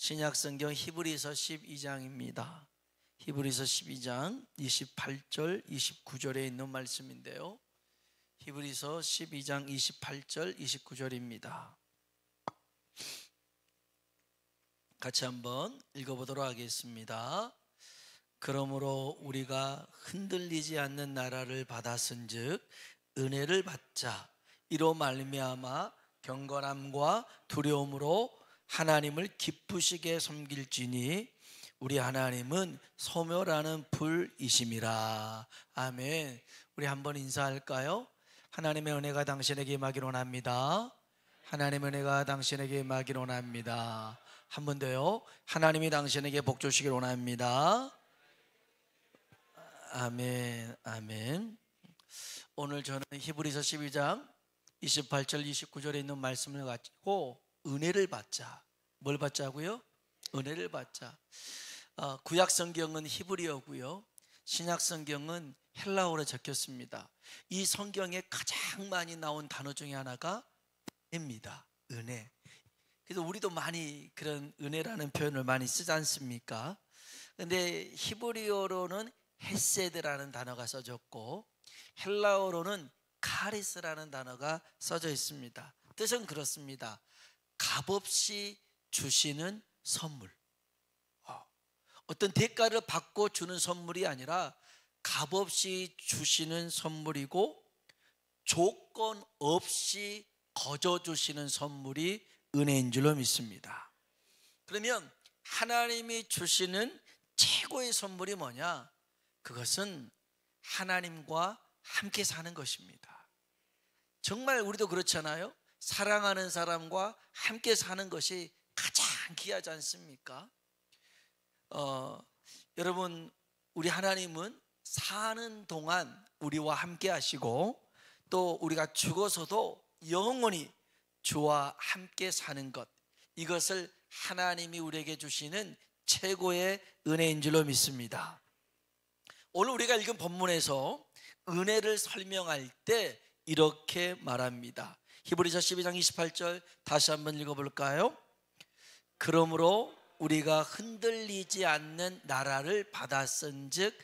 신약성경 히브리서 12장입니다. 히브리서 12장 28절 29절에 있는 말씀인데요, 히브리서 12장 28절 29절입니다. 같이 한번 읽어보도록 하겠습니다. 그러므로 우리가 흔들리지 않는 나라를 받았은즉 은혜를 받자. 이로 말미암아 경건함과 두려움으로 하나님을 기쁘시게 섬길지니 우리 하나님은 소멸하는 불이심이라. 아멘. 우리 한번 인사할까요? 하나님의 은혜가 당신에게 임하기를 원합니다. 하나님의 은혜가 당신에게 임하기를 원합니다. 한 번 더요. 하나님이 당신에게 복 주시기를 원합니다. 아멘. 아멘. 오늘 저는 히브리서 12장 28절 29절에 있는 말씀을 가지고 은혜를 받자. 뭘 받자고요? 은혜를 받자. 구약 성경은 히브리어고요, 신약 성경은 헬라어로 적혔습니다. 이 성경에 가장 많이 나온 단어 중에 하나가 은혜입니다. 은혜. 그래서 우리도 많이 그런 은혜라는 표현을 많이 쓰지 않습니까? 근데 히브리어로는 헤세드라는 단어가 써졌고 헬라어로는 카리스라는 단어가 써져 있습니다. 뜻은 그렇습니다. 값없이 주시는 선물. 어떤 대가를 받고 주는 선물이 아니라 값없이 주시는 선물이고 조건 없이 거저 주시는 선물이 은혜인 줄로 믿습니다. 그러면 하나님이 주시는 최고의 선물이 뭐냐? 그것은 하나님과 함께 사는 것입니다. 정말 우리도 그렇잖아요. 사랑하는 사람과 함께 사는 것이 가장 귀하지 않습니까? 여러분, 우리 하나님은 사는 동안 우리와 함께 하시고 또 우리가 죽어서도 영원히 주와 함께 사는 것, 이것을 하나님이 우리에게 주시는 최고의 은혜인 줄로 믿습니다. 오늘 우리가 읽은 본문에서 은혜를 설명할 때 이렇게 말합니다. 히브리서 12장 28절 다시 한번 읽어볼까요? 그러므로 우리가 흔들리지 않는 나라를 받았은즉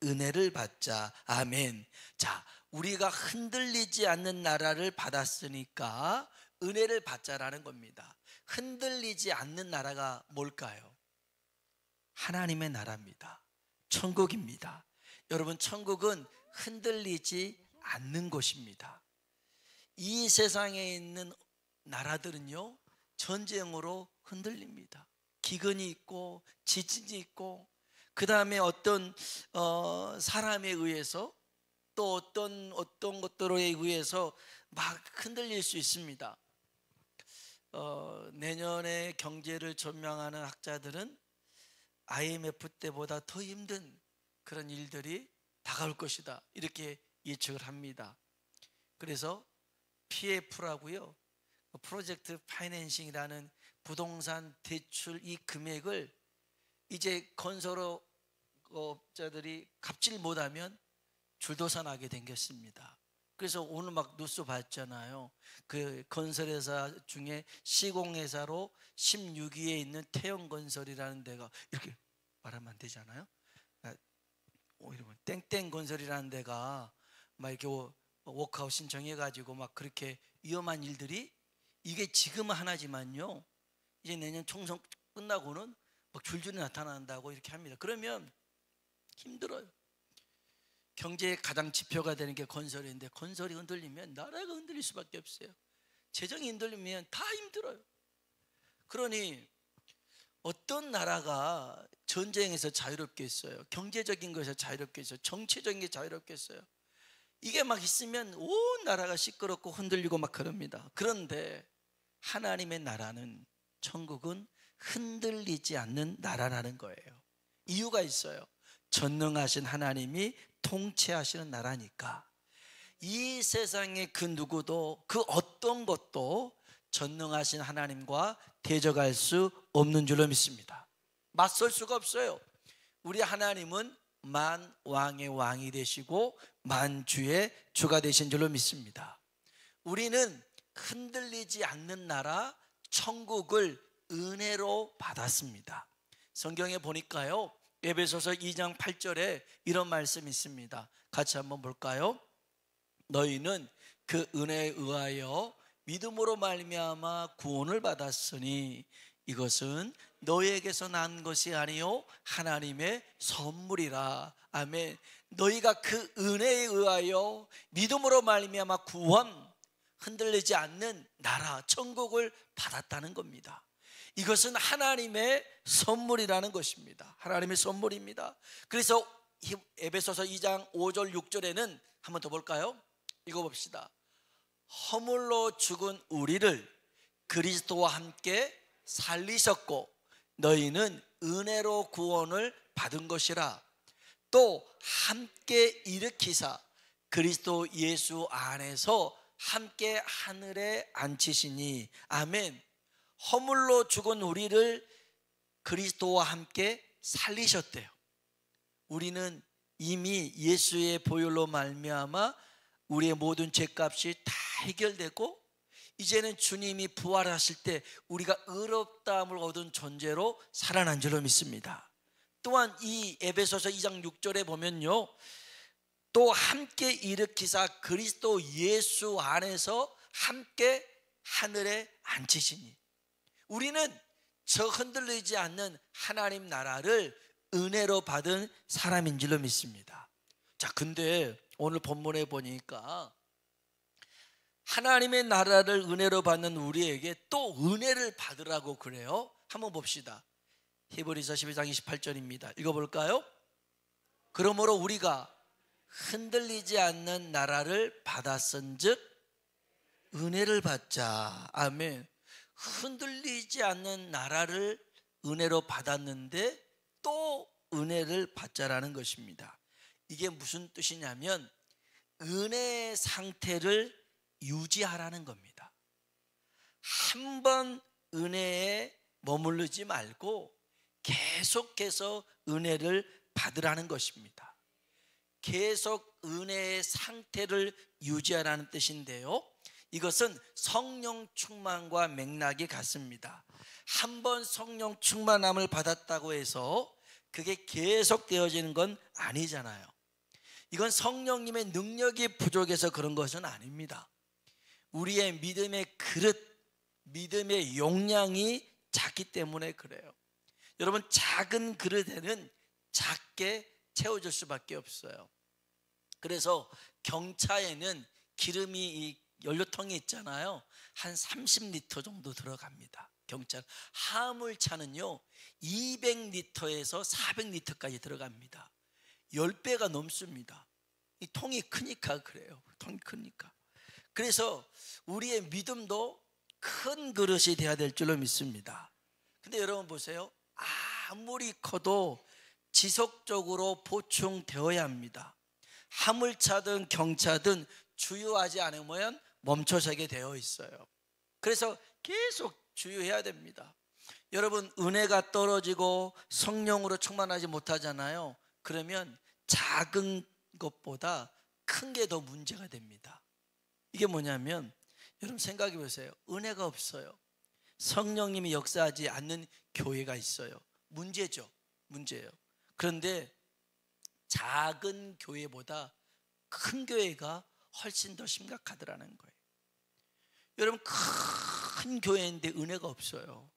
은혜를 받자. 아멘. 자, 우리가 흔들리지 않는 나라를 받았으니까 은혜를 받자라는 겁니다. 흔들리지 않는 나라가 뭘까요? 하나님의 나라입니다. 천국입니다. 여러분, 천국은 흔들리지 않는 곳입니다. 이 세상에 있는 나라들은요, 전쟁으로 흔들립니다. 기근이 있고 지진이 있고 그 다음에 어떤 사람에 의해서 또 어떤 것들에 의해서 막 흔들릴 수 있습니다. 내년에 경제를 전망하는 학자들은 IMF 때보다 더 힘든 그런 일들이 다가올 것이다, 이렇게 예측을 합니다. 그래서 PF라고요, 프로젝트 파이낸싱이라는 부동산 대출 이 금액을 이제 건설업자들이 갚질 못하면 줄도산하게 생겼습니다. 그래서 오늘 막 뉴스 봤잖아요. 그 건설회사 중에 시공회사로 16위에 있는 태영건설이라는 데가, 이렇게 말하면 안 되잖아요. 이러면 땡땡건설이라는 데가 막 이렇게 워크아웃 신청해가지고 막 그렇게 위험한 일들이, 이게 지금은 하나지만요, 이제 내년 총선 끝나고는 막 줄줄이 나타난다고 이렇게 합니다. 그러면 힘들어요. 경제의 가장 지표가 되는 게 건설인데 건설이 흔들리면 나라가 흔들릴 수밖에 없어요. 재정이 흔들리면 다 힘들어요. 그러니 어떤 나라가 전쟁에서 자유롭게 있어요? 경제적인 것에서 자유롭게 있어요? 정치적인 게 자유롭게 있어요? 이게 막 있으면 온 나라가 시끄럽고 흔들리고 막 그럽니다. 그런데 하나님의 나라는, 천국은 흔들리지 않는 나라라는 거예요. 이유가 있어요. 전능하신 하나님이 통치하시는 나라니까. 이 세상의 그 누구도, 그 어떤 것도 전능하신 하나님과 대적할 수 없는 줄로 믿습니다. 맞설 수가 없어요. 우리 하나님은 만왕의 왕이 되시고 만주의 주가 되신 줄로 믿습니다. 우리는 흔들리지 않는 나라 천국을 은혜로 받았습니다. 성경에 보니까요, 에베소서 2장 8절에 이런 말씀이 있습니다. 같이 한번 볼까요? 너희는 그 은혜에 의하여 믿음으로 말미암아 구원을 받았으니 이것은 너희에게서 난 것이 아니요 하나님의 선물이라. 아멘. 너희가 그 은혜에 의하여 믿음으로 말미암아 구원, 흔들리지 않는 나라 천국을 받았다는 겁니다. 이것은 하나님의 선물이라는 것입니다. 하나님의 선물입니다. 그래서 에베소서 2장 5절 6절에는 한번 더 볼까요? 읽어봅시다. 허물로 죽은 우리를 그리스도와 함께 살리셨고 너희는 은혜로 구원을 받은 것이라. 또 함께 일으키사 그리스도 예수 안에서 함께 하늘에 앉히시니. 아멘. 허물로 죽은 우리를 그리스도와 함께 살리셨대요. 우리는 이미 예수의 보혈로 말미암아 우리의 모든 죄값이 다 해결되고 이제는 주님이 부활하실 때 우리가 의롭다함을 얻은 존재로 살아난 줄로 믿습니다. 또한 이 에베소서 2장 6절에 보면요, 또 함께 일으키사 그리스도 예수 안에서 함께 하늘에 앉히시니. 우리는 저 흔들리지 않는 하나님 나라를 은혜로 받은 사람인 줄로 믿습니다. 자, 근데 오늘 본문에 보니까 하나님의 나라를 은혜로 받는 우리에게 또 은혜를 받으라고 그래요. 한번 봅시다. 히브리서 12장 28절입니다. 읽어볼까요? 그러므로 우리가 흔들리지 않는 나라를 받았은즉 은혜를 받자. 아멘. 흔들리지 않는 나라를 은혜로 받았는데 또 은혜를 받자라는 것입니다. 이게 무슨 뜻이냐면 은혜의 상태를 유지하라는 겁니다. 한 번 은혜에 머무르지 말고 계속해서 은혜를 받으라는 것입니다. 계속 은혜의 상태를 유지하라는 뜻인데요, 이것은 성령 충만과 맥락이 같습니다. 한 번 성령 충만함을 받았다고 해서 그게 계속 되어지는 건 아니잖아요. 이건 성령님의 능력이 부족해서 그런 것은 아닙니다. 우리의 믿음의 그릇, 믿음의 용량이 작기 때문에 그래요. 여러분, 작은 그릇에는 작게 채워질 수밖에 없어요. 그래서 경차에는 기름이 이 연료통이 있잖아요. 한 30리터 정도 들어갑니다. 경차. 화물차는요 200리터에서 400리터까지 들어갑니다. 10배가 넘습니다. 이 통이 크니까 그래요. 통이 크니까. 그래서 우리의 믿음도 큰 그릇이 되어야 될 줄로 믿습니다. 근데 여러분 보세요. 아무리 커도 지속적으로 보충되어야 합니다. 화물차든 경차든 주유하지 않으면 멈춰서게 되어 있어요. 그래서 계속 주유해야 됩니다. 여러분, 은혜가 떨어지고 성령으로 충만하지 못하잖아요. 그러면 작은 것보다 큰 게 더 문제가 됩니다. 이게 뭐냐면, 여러분 생각해 보세요. 은혜가 없어요. 성령님이 역사하지 않는 교회가 있어요. 문제죠. 문제예요. 그런데 작은 교회보다 큰 교회가 훨씬 더 심각하더라는 거예요. 여러분, 큰 교회인데 은혜가 없어요.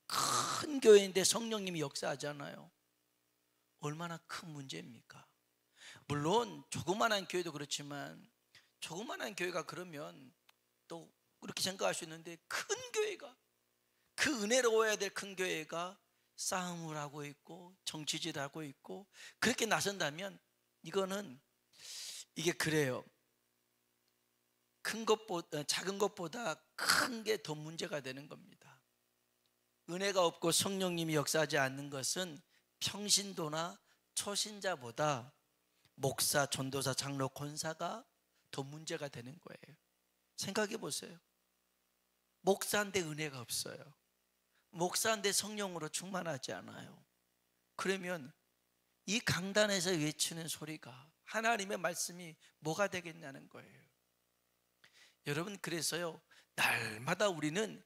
큰 교회인데 성령님이 역사하잖아요. 얼마나 큰 문제입니까? 물론 조그만한 교회도 그렇지만 조그만한 교회가 그러면 또 그렇게 생각할 수 있는데, 큰 교회가, 그 은혜로워야 될 큰 교회가 싸움을 하고 있고 정치질 하고 있고 그렇게 나선다면 이거는, 이게 그래요. 큰 것보다, 작은 것보다 큰 게 더 문제가 되는 겁니다. 은혜가 없고 성령님이 역사하지 않는 것은 평신도나 초신자보다 목사, 전도사, 장로, 권사가 더 문제가 되는 거예요. 생각해 보세요. 목사인데 은혜가 없어요. 목사인데 성령으로 충만하지 않아요. 그러면 이 강단에서 외치는 소리가, 하나님의 말씀이 뭐가 되겠냐는 거예요. 여러분, 그래서요, 날마다 우리는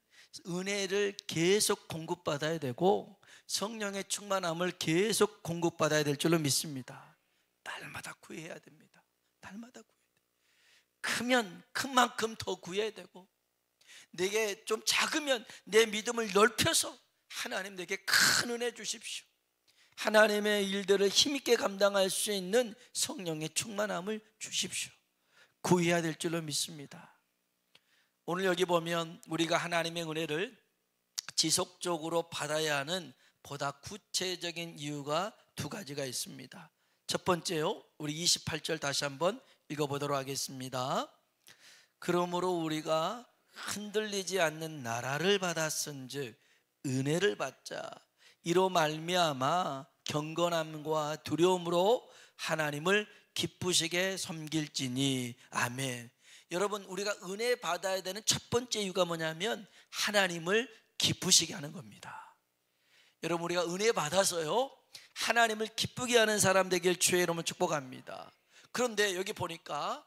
은혜를 계속 공급받아야 되고 성령의 충만함을 계속 공급받아야 될 줄로 믿습니다. 날마다 구해야 됩니다. 날마다 구해야 돼요. 크면 큰 만큼 더 구해야 되고, 내게 좀 작으면 내 믿음을 넓혀서 하나님 내게 큰 은혜 주십시오. 하나님의 일들을 힘있게 감당할 수 있는 성령의 충만함을 주십시오. 구해야 될 줄로 믿습니다. 오늘 여기 보면 우리가 하나님의 은혜를 지속적으로 받아야 하는 보다 구체적인 이유가 두 가지가 있습니다. 첫 번째요, 우리 28절 다시 한번 읽어보도록 하겠습니다. 그러므로 우리가 흔들리지 않는 나라를 받았은즉 은혜를 받자. 이로 말미암아 경건함과 두려움으로 하나님을 기쁘시게 섬길지니. 아멘. 여러분, 우리가 은혜 받아야 되는 첫 번째 이유가 뭐냐면 하나님을 기쁘시게 하는 겁니다. 여러분, 우리가 은혜 받아서요 하나님을 기쁘게 하는 사람 되길 주의 이름으로 축복합니다. 그런데 여기 보니까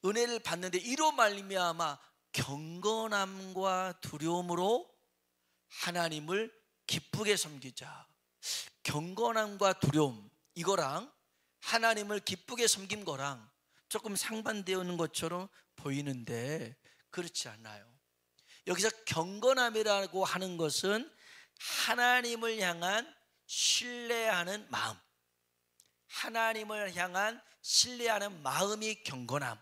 은혜를 받는데 이로 말미암아 경건함과 두려움으로 하나님을 기쁘게 섬기자. 경건함과 두려움, 이거랑 하나님을 기쁘게 섬긴 거랑 조금 상반되어 있는 것처럼 보이는데 그렇지 않아요. 여기서 경건함이라고 하는 것은 하나님을 향한 신뢰하는 마음, 하나님을 향한 신뢰하는 마음이 경건함.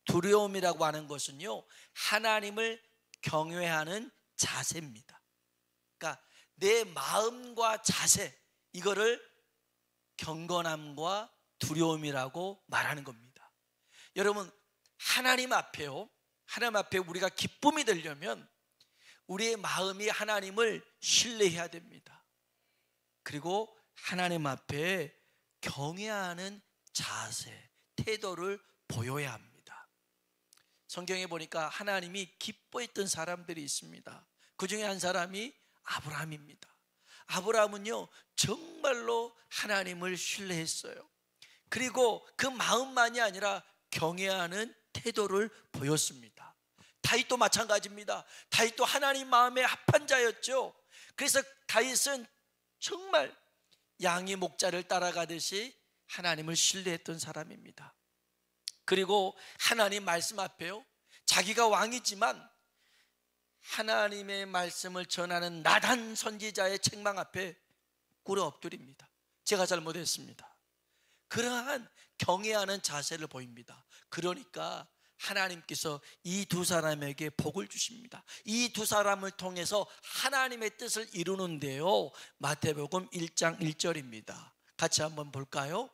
두려움이라고 하는 것은요 하나님을 경외하는 자세입니다. 그러니까 내 마음과 자세, 이거를 경건함과 두려움이라고 말하는 겁니다. 여러분, 하나님 앞에요, 하나님 앞에 우리가 기쁨이 되려면 우리의 마음이 하나님을 신뢰해야 됩니다. 그리고 하나님 앞에 경외하는 자세, 태도를 보여야 합니다. 성경에 보니까 하나님이 기뻐했던 사람들이 있습니다. 그 중에 한 사람이 아브라함입니다. 아브라함은요 정말로 하나님을 신뢰했어요. 그리고 그 마음만이 아니라 경외하는 태도를 보였습니다. 다윗도 마찬가지입니다. 다윗도 하나님 마음에 합한 자였죠. 그래서 다윗은 정말 양이 목자를 따라가듯이 하나님을 신뢰했던 사람입니다. 그리고 하나님 말씀 앞에요 자기가 왕이지만 하나님의 말씀을 전하는 나단 선지자의 책망 앞에 꿇어 엎드립니다. 제가 잘못했습니다. 그러한 경외하는 자세를 보입니다. 그러니까 하나님께서 이 두 사람에게 복을 주십니다. 이 두 사람을 통해서 하나님의 뜻을 이루는데요 마태복음 1장 1절입니다. 같이 한번 볼까요?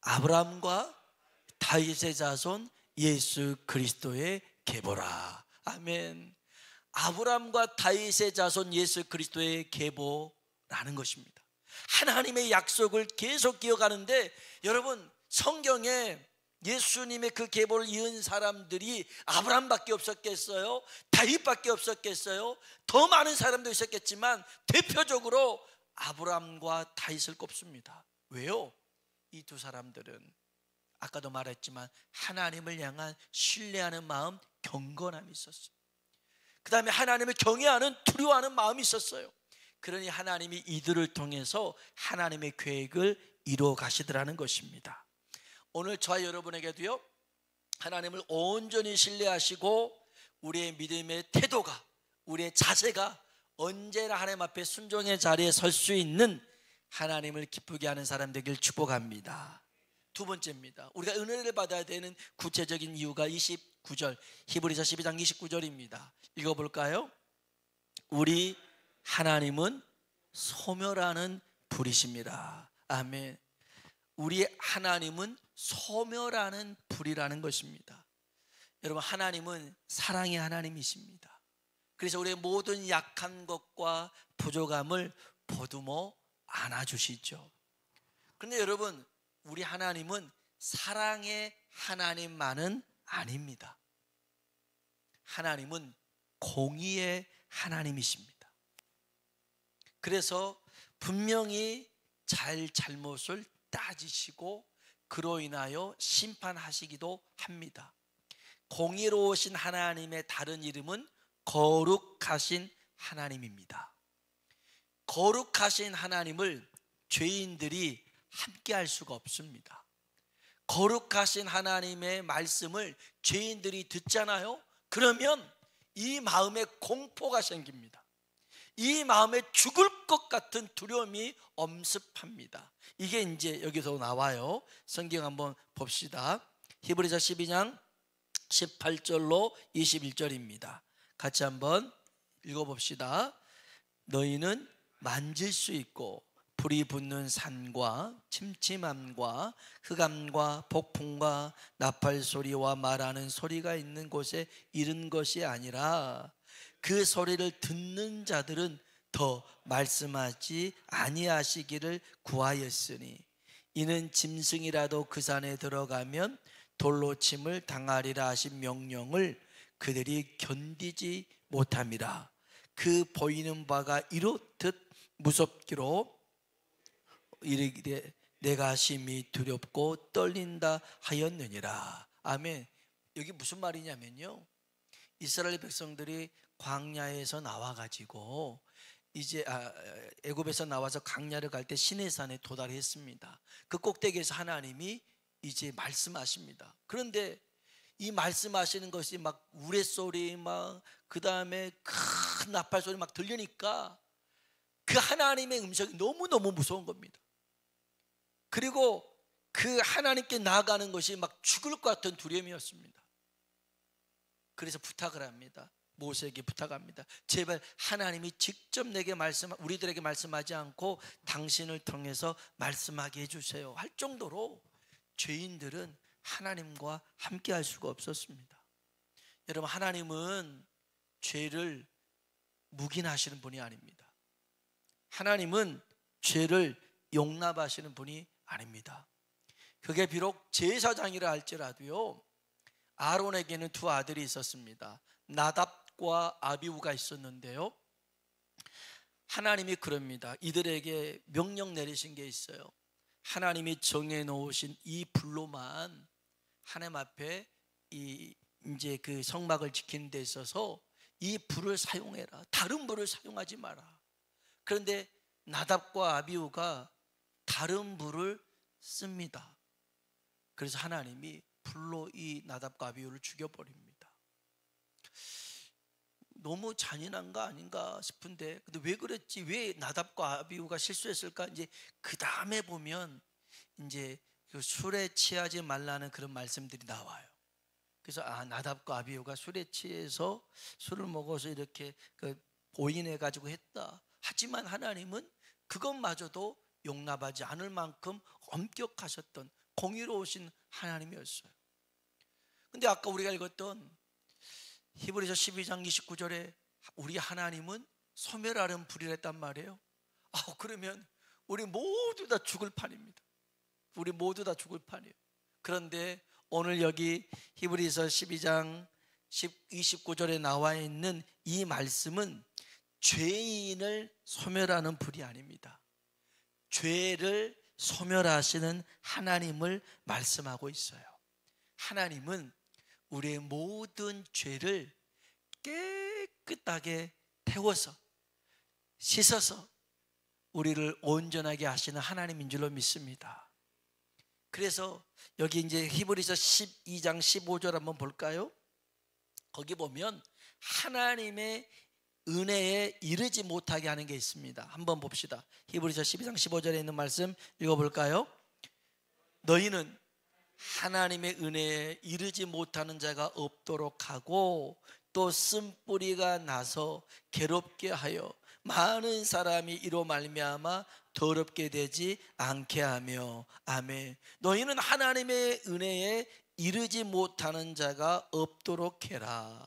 아브라함과 다윗의 자손 예수 그리스도의 계보라. 아멘. 아브라함과 다윗의 자손 예수 그리스도의 계보라는 것입니다. 하나님의 약속을 계속 기억하는데, 여러분 성경에 예수님의 그 계보를 이은 사람들이 아브라함밖에 없었겠어요? 다윗밖에 없었겠어요? 더 많은 사람도 있었겠지만 대표적으로 아브라함과 다윗을 꼽습니다. 왜요? 이 두 사람들은 아까도 말했지만 하나님을 향한 신뢰하는 마음, 경건함이 있었어요. 그 다음에 하나님을 경외하는, 두려워하는 마음이 있었어요. 그러니 하나님이 이들을 통해서 하나님의 계획을 이루어 가시더라는 것입니다. 오늘 저와 여러분에게도요 하나님을 온전히 신뢰하시고 우리의 믿음의 태도가, 우리의 자세가 언제나 하나님 앞에 순종의 자리에 설 수 있는 하나님을 기쁘게 하는 사람 되길 축복합니다. 두 번째입니다. 우리가 은혜를 받아야 되는 구체적인 이유가 29절, 히브리서 12장 29절입니다. 읽어볼까요? 우리 하나님은 소멸하는 불이십니다. 아멘. 우리 하나님은 소멸하는 불이라는 것입니다. 여러분, 하나님은 사랑의 하나님이십니다. 그래서 우리의 모든 약한 것과 부족함을 보듬어 안아주시죠. 그런데 여러분, 우리 하나님은 사랑의 하나님만은 아닙니다. 하나님은 공의의 하나님이십니다. 그래서 분명히 잘못을 따지시고 그로 인하여 심판하시기도 합니다. 공의로우신 하나님의 다른 이름은 거룩하신 하나님입니다. 거룩하신 하나님을 죄인들이 함께 할 수가 없습니다. 거룩하신 하나님의 말씀을 죄인들이 듣잖아요. 그러면 이 마음에 공포가 생깁니다. 이 마음에 죽을 것 같은 두려움이 엄습합니다. 이게 이제 여기서 나와요. 성경 한번 봅시다. 히브리서 12장 18절로 21절입니다. 같이 한번 읽어봅시다. 너희는 만질 수 있고 불이 붙는 산과 침침함과 흑암과 폭풍과 나팔 소리와 말하는 소리가 있는 곳에 이른 것이 아니라 그 소리를 듣는 자들은 더 말씀하지 아니하시기를 구하였으니 이는 짐승이라도 그 산에 들어가면 돌로 침을 당하리라 하신 명령을 그들이 견디지 못함이라. 그 보이는 바가 이렇듯 무섭기로 이르기를 내가 심히 두렵고 떨린다 하였느니라. 아멘. 여기 무슨 말이냐면요, 이스라엘 백성들이 광야에서 나와가지고 이제 애굽에서 나와서 광야를 갈 때 시내산에 도달했습니다. 그 꼭대기에서 하나님이 이제 말씀하십니다. 그런데 이 말씀하시는 것이 막 우레소리 막 그 다음에 큰 나팔 소리 막 들리니까 그 하나님의 음성이 너무너무 무서운 겁니다. 그리고 그 하나님께 나아가는 것이 막 죽을 것 같은 두려움이었습니다. 그래서 부탁을 합니다. 모세에게 부탁합니다. 제발 하나님이 직접 내게 우리들에게 말씀하지 않고 당신을 통해서 말씀하게 해주세요 할 정도로 죄인들은 하나님과 함께 할 수가 없었습니다. 여러분, 하나님은 죄를 묵인하시는 분이 아닙니다. 하나님은 죄를 용납하시는 분이 아닙니다. 그게 비록 제사장이라 할지라도요, 아론에게는 두 아들이 있었습니다. 나답과 아비후가 있었는데요, 하나님이 그럽니다. 이들에게 명령 내리신 게 있어요. 하나님이 정해 놓으신 이 불로만 하나님 앞에 이제 그 성막을 지키는 데 있어서 이 불을 사용해라. 다른 불을 사용하지 마라. 그런데 나답과 아비후가 다른 불을 씁니다. 그래서 하나님이 불로 이 나답과 아비후를 죽여버립니다. 너무 잔인한 거 아닌가 싶은데, 근데 왜 그랬지? 왜 나답과 아비후가 실수했을까? 이제 그 다음에 보면 이제 그 술에 취하지 말라는 그런 말씀들이 나와요. 그래서 나답과 아비후가 술에 취해서 술을 먹어서 이렇게 오인해 가지고 했다. 하지만 하나님은 그것마저도 용납하지 않을 만큼 엄격하셨던 공의로우신 하나님이었어요. 근데 아까 우리가 읽었던 히브리서 12장 29절에 우리 하나님은 소멸하는 불이랬단 말이에요. 그러면 우리 모두 다 죽을 판입니다. 우리 모두 다 죽을 판이에요. 그런데 오늘 여기 히브리서 12장 29절에 나와 있는 이 말씀은 죄인을 소멸하는 불이 아닙니다. 죄를 소멸하시는 하나님을 말씀하고 있어요. 하나님은 우리의 모든 죄를 깨끗하게 태워서 씻어서 우리를 온전하게 하시는 하나님인 줄로 믿습니다. 그래서 여기 이제 히브리서 12장 15절 한번 볼까요? 거기 보면 하나님의 은혜에 이르지 못하게 하는 게 있습니다. 한번 봅시다. 히브리서 12장 15절에 있는 말씀 읽어볼까요? 너희는 하나님의 은혜에 이르지 못하는 자가 없도록 하고 또 쓴뿌리가 나서 괴롭게 하여 많은 사람이 이로 말미암아 더럽게 되지 않게 하며. 아멘. 너희는 하나님의 은혜에 이르지 못하는 자가 없도록 해라.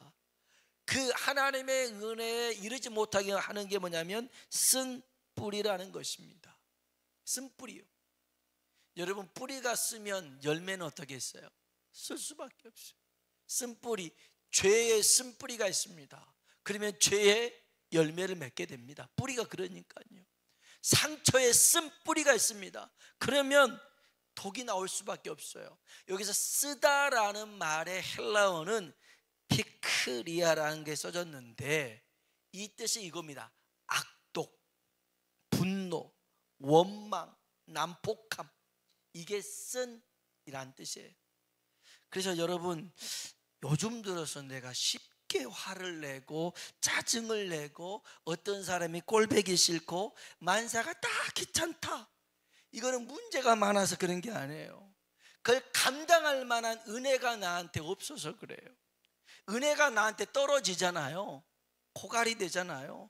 그 하나님의 은혜에 이르지 못하게 하는 게 뭐냐면 쓴뿌리라는 것입니다. 쓴뿌리요. 여러분, 뿌리가 쓰면 열매는 어떻게 했어요? 쓸 수밖에 없어요. 쓴뿌리, 죄의 쓴뿌리가 있습니다. 그러면 죄의 열매를 맺게 됩니다. 뿌리가 그러니까요. 상처에 쓴뿌리가 있습니다. 그러면 독이 나올 수밖에 없어요. 여기서 쓰다라는 말의 헬라어는 피크 리아라는 게 써졌는데 이 뜻이 이겁니다. 악독, 분노, 원망, 난폭함, 이게 쓴이란 뜻이에요. 그래서 여러분, 요즘 들어서 내가 쉽게 화를 내고 짜증을 내고 어떤 사람이 꼴보기 싫고 만사가 다 귀찮다, 이거는 문제가 많아서 그런 게 아니에요. 그걸 감당할 만한 은혜가 나한테 없어서 그래요. 은혜가 나한테 떨어지잖아요. 고갈이 되잖아요.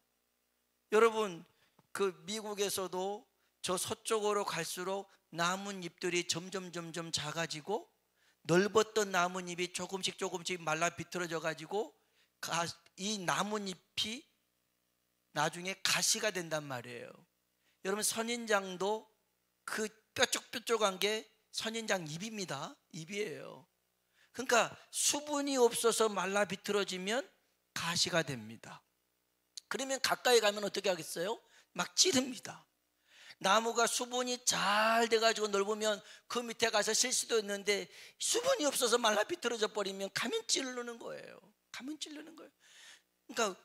여러분, 그 미국에서도 저 서쪽으로 갈수록 나뭇잎들이 점점 작아지고 넓었던 나뭇잎이 조금씩 말라 비틀어져 가지고 이 나뭇잎이 나중에 가시가 된단 말이에요. 여러분, 선인장도 그 뾰족뾰족한 게 선인장 잎입니다. 잎이에요. 그러니까 수분이 없어서 말라 비틀어지면 가시가 됩니다. 그러면 가까이 가면 어떻게 하겠어요? 막 찌릅니다. 나무가 수분이 잘 돼가지고 넓으면 그 밑에 가서 쉴 수도 있는데 수분이 없어서 말라 비틀어져 버리면 가면 찌르는 거예요. 가면 찌르는 거예요. 그러니까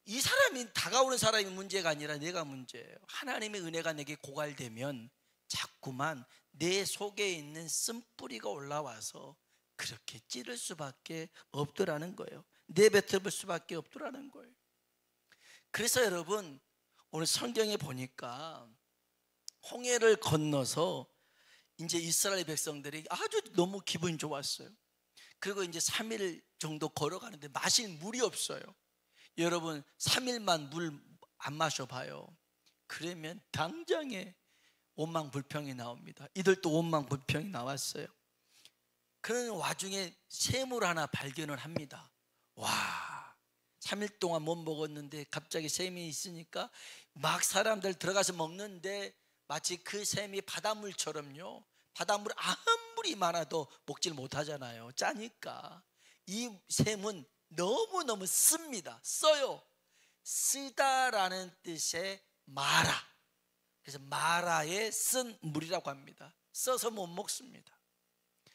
이 사람이, 다가오는 사람이 문제가 아니라 내가 문제예요. 하나님의 은혜가 내게 고갈되면 자꾸만 내 속에 있는 쓴뿌리가 올라와서 그렇게 찌를 수밖에 없더라는 거예요. 내뱉을 수밖에 없더라는 거예요. 그래서 여러분, 오늘 성경에 보니까 홍해를 건너서 이제 이스라엘 백성들이 아주 너무 기분이 좋았어요. 그리고 이제 3일 정도 걸어가는데 마실 물이 없어요. 여러분, 3일만 물 안 마셔봐요. 그러면 당장에 원망불평이 나옵니다. 이들도 원망불평이 나왔어요. 그런 와중에 샘을 하나 발견을 합니다. 와, 3일 동안 못 먹었는데 갑자기 샘이 있으니까 막 사람들 들어가서 먹는데 마치 그 샘이 바닷물처럼요, 바닷물 아무리 많아도 먹질 못하잖아요. 짜니까. 이 샘은 너무너무 씁니다. 써요. 쓰다라는 뜻의 마라, 그래서 마라에 쓴 물이라고 합니다. 써서 못 먹습니다.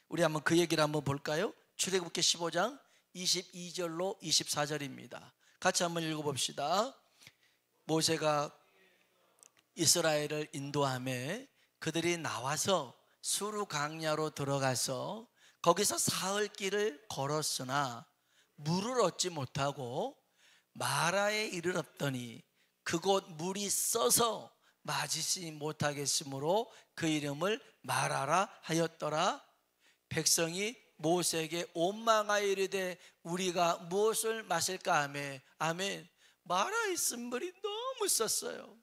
우리 한번 그 얘기를 한번 볼까요? 출애굽기 15장 22절로 24절입니다. 같이 한번 읽어봅시다. 모세가 이스라엘을 인도하며 그들이 나와서 수르 강야로 들어가서 거기서 사흘 길을 걸었으나 물을 얻지 못하고 마라에 이르렀더니 그곳 물이 써서 마시지 못하겠으므로 그 이름을 마라라 하였더라. 백성이 모세에게 원망하여 이르되 우리가 무엇을 마실까 하며, 아멘. 마라의 쓴물이 너무 썼어요.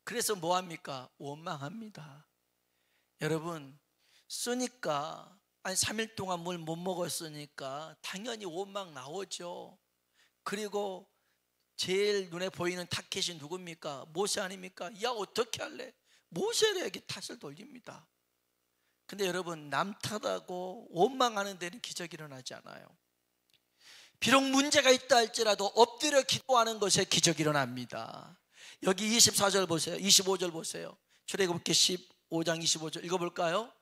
그래서 뭐합니까? 원망합니다. 여러분, 쓰니까, 아니 3일 동안 물 못 먹었으니까 당연히 원망 나오죠. 그리고 제일 눈에 보이는 타켓이 누굽니까? 모세 아닙니까? 야, 어떻게 할래? 모세에게 탓을 돌립니다. 근데 여러분, 남 탓하고 원망하는 데는 기적이 일어나지 않아요. 비록 문제가 있다 할지라도 엎드려 기도하는 것에 기적이 일어납니다. 여기 24절 보세요. 25절 보세요. 출애굽기 15장 25절 읽어볼까요?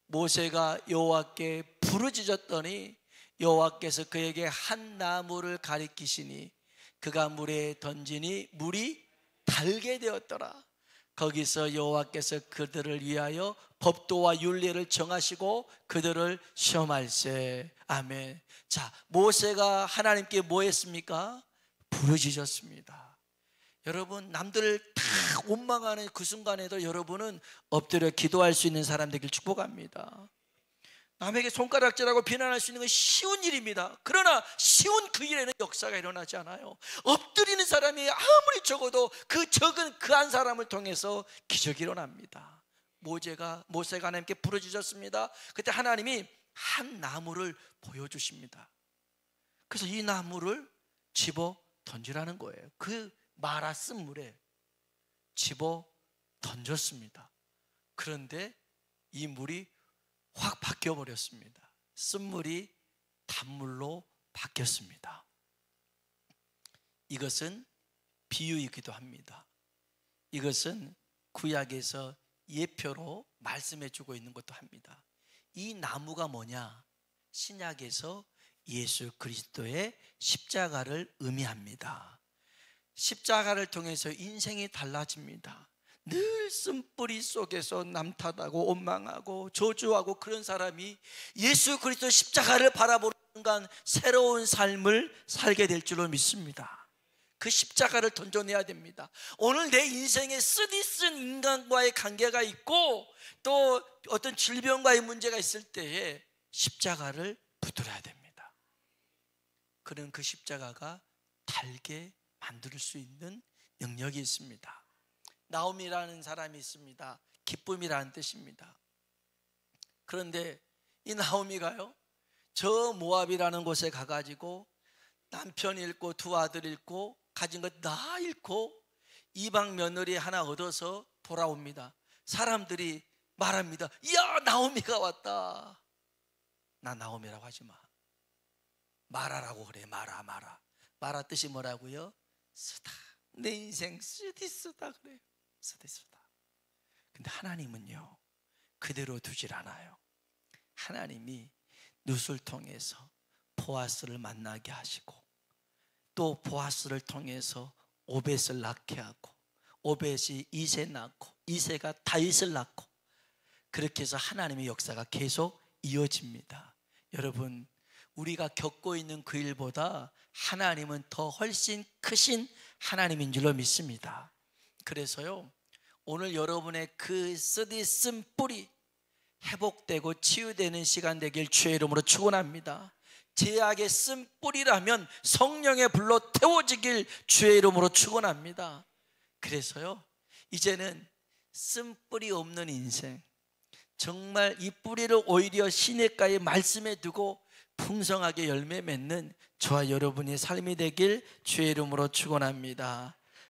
모세가 여호와께 부르짖었더니 여호와께서 그에게 한 나무를 가리키시니 그가 물에 던지니 물이 달게 되었더라. 거기서 여호와께서 그들을 위하여 법도와 율례를 정하시고 그들을 시험할세. 아멘. 자, 모세가 하나님께 뭐 했습니까? 부르짖었습니다. 여러분, 남들을 다 원망하는 그 순간에도 여러분은 엎드려 기도할 수 있는 사람 되길 축복합니다. 남에게 손가락질하고 비난할 수 있는 건 쉬운 일입니다. 그러나 쉬운 그 일에는 역사가 일어나지 않아요. 엎드리는 사람이 아무리 적어도 그 적은 그 한 사람을 통해서 기적이 일어납니다. 모세가 하나님께 부르짖었습니다. 그때 하나님이 한 나무를 보여주십니다. 그래서 이 나무를 집어 던지라는 거예요. 그 마라 쓴 물에 집어 던졌습니다. 그런데 이 물이 확 바뀌어 버렸습니다. 쓴물이 단물로 바뀌었습니다. 이것은 비유이기도 합니다. 이것은 구약에서 예표로 말씀해 주고 있는 것도 합니다. 이 나무가 뭐냐? 신약에서 예수 그리스도의 십자가를 의미합니다. 십자가를 통해서 인생이 달라집니다. 늘 쓴뿌리 속에서 남탓하고 원망하고 저주하고 그런 사람이 예수 그리스도 십자가를 바라보는 순간 새로운 삶을 살게 될 줄로 믿습니다. 그 십자가를 던져내야 됩니다. 오늘 내 인생에 쓰디쓴 인간과의 관계가 있고 또 어떤 질병과의 문제가 있을 때에 십자가를 붙들어야 됩니다. 그런 그 십자가가 달게 만들 수 있는 영역이 있습니다. 나오미라는 사람이 있습니다. 기쁨이라는 뜻입니다. 그런데 이 나오미가요, 저 모압이라는 곳에 가가지고 남편 잃고 두 아들 잃고 가진 것 다 잃고 이방 며느리 하나 얻어서 돌아옵니다. 사람들이 말합니다. 이야, 나오미가 왔다. 나 나오미라고 하지 마. 마라라고 그래. 마라. 마라 뜻이 뭐라고요? 쓰다. 내 인생 쓰디쓰다 그래요. 쓰디쓰다. 근데 하나님은요, 그대로 두질 않아요. 하나님이 룻을 통해서 보아스를 만나게 하시고 또 보아스를 통해서 오벳을 낳게 하고 오벳이 이세 낳고 이세가 다윗을 낳고 그렇게 해서 하나님의 역사가 계속 이어집니다. 여러분, 우리가 겪고 있는 그 일보다 하나님은 더 훨씬 크신 하나님인 줄로 믿습니다. 그래서요, 오늘 여러분의 그 쓰디쓴 뿌리 회복되고 치유되는 시간 되길 주의 이름으로 축원합니다. 제약의 쓴 뿌리라면 성령의 불로 태워지길 주의 이름으로 축원합니다. 그래서요, 이제는 쓴 뿌리 없는 인생, 정말 이 뿌리를 오히려 시냇가의 말씀에 두고 풍성하게 열매 맺는 저와 여러분의 삶이 되길 주의 이름으로 축원합니다.